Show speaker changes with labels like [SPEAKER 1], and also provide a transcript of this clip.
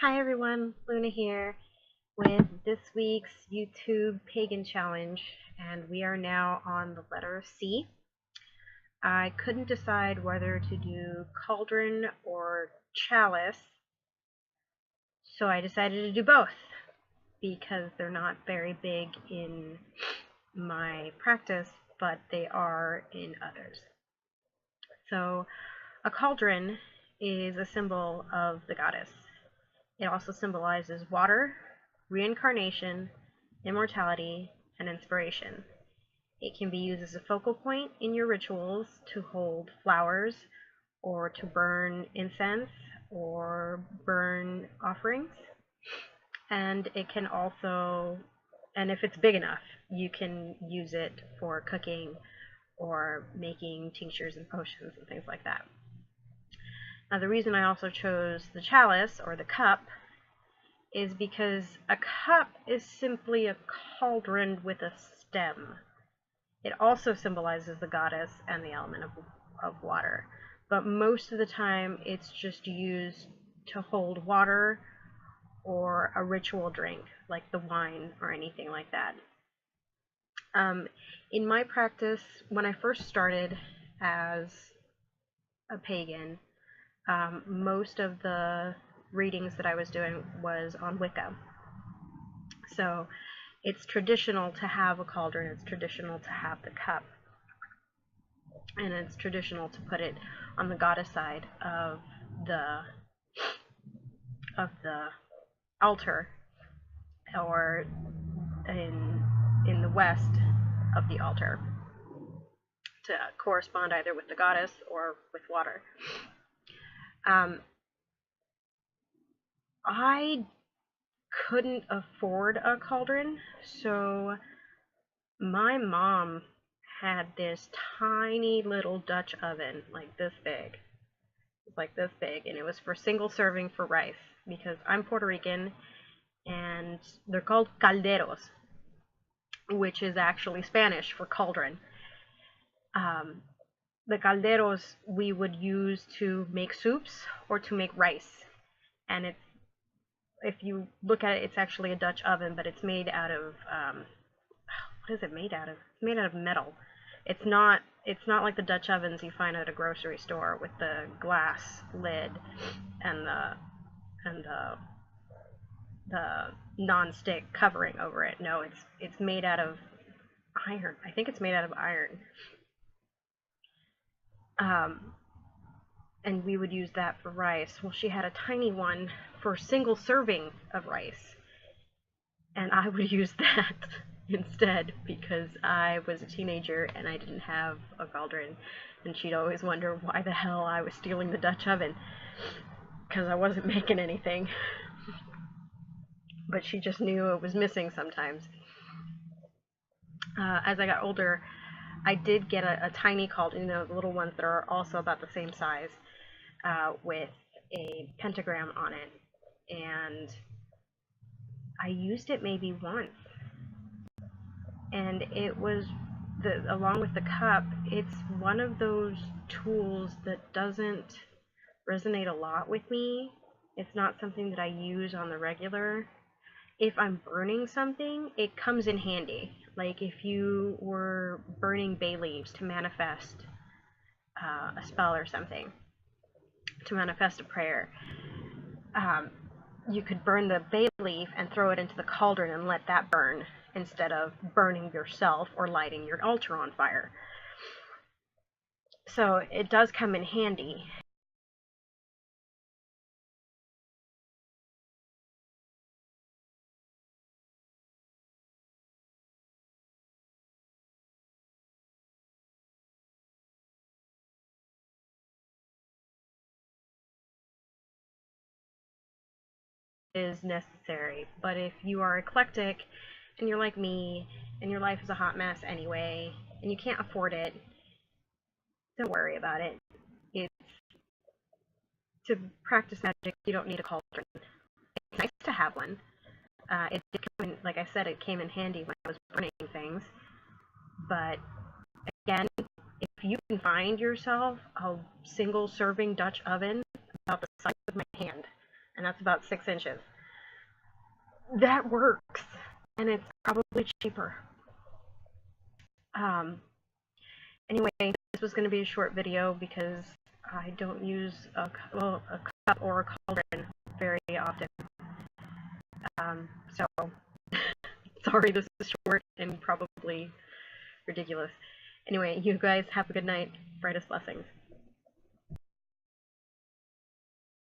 [SPEAKER 1] Hi everyone, Luna here with this week's YouTube Pagan challenge, and we are now on the letter C. I couldn't decide whether to do Cauldron or Chalice, so I decided to do both because they're not very big in my practice, but they are in others. So a cauldron is a symbol of the goddess. It also symbolizes water, reincarnation, immortality, and inspiration. It can be used as a focal point in your rituals to hold flowers or to burn incense or burn offerings. And it can also, and if it's big enough, you can use it for cooking or making tinctures and potions and things like that. Now, the reason I also chose the chalice, or the cup, is because a cup is simply a cauldron with a stem. It also symbolizes the goddess and the element of water, but most of the time it's just used to hold water or a ritual drink, like the wine or anything like that. In my practice, when I first started as a pagan, most of the readings that I was doing was on Wicca. So it's traditional to have a cauldron, it's traditional to have the cup, and it's traditional to put it on the goddess side of the altar, or in the west of the altar, to correspond either with the goddess or with water. I couldn't afford a cauldron, so my mom had this tiny little Dutch oven, like this big. It's like this big, and it was for single serving for rice, because I'm Puerto Rican, and they're called calderos, which is actually Spanish for cauldron. The calderos we would use to make soups or to make rice, and if you look at it, it's actually a Dutch oven, but it's made out of, what is it made out of? It's made out of metal. It's not like the Dutch ovens you find at a grocery store with the glass lid and the non-stick covering over it. No, it's made out of iron. I think it's made out of iron. And we would use that for rice. Well, she had a tiny one for single serving of rice, and I would use that instead because I was a teenager and I didn't have a cauldron, and she'd always wonder why the hell I was stealing the Dutch oven, because I wasn't making anything. But she just knew it was missing sometimes. As I got older, I did get a tiny cauldron, the little ones that are also about the same size, with a pentagram on it, and I used it maybe once. And it was, along with the cup, it's one of those tools that doesn't resonate a lot with me. It's not something that I use on the regular. If I'm burning something, it comes in handy. Like if you were burning bay leaves to manifest a spell or something, to manifest a prayer, you could burn the bay leaf and throw it into the cauldron and let that burn, instead of burning yourself or lighting your altar on fire. So it does come in handy. Is necessary, but if you are eclectic and you're like me and your life is a hot mess anyway and you can't afford it, don't worry about it. It's, to practice magic, you don't need a cauldron. It's nice to have one. It did come in, like I said, it came in handy when I was burning things, but again, if you can find yourself a single serving Dutch oven about the size of my hand, and that's about 6 inches. That works, and it's probably cheaper. Anyway, this was going to be a short video because I don't use a cup or a cauldron very often. So, sorry this is short and probably ridiculous. Anyway, you guys have a good night. Brightest blessings.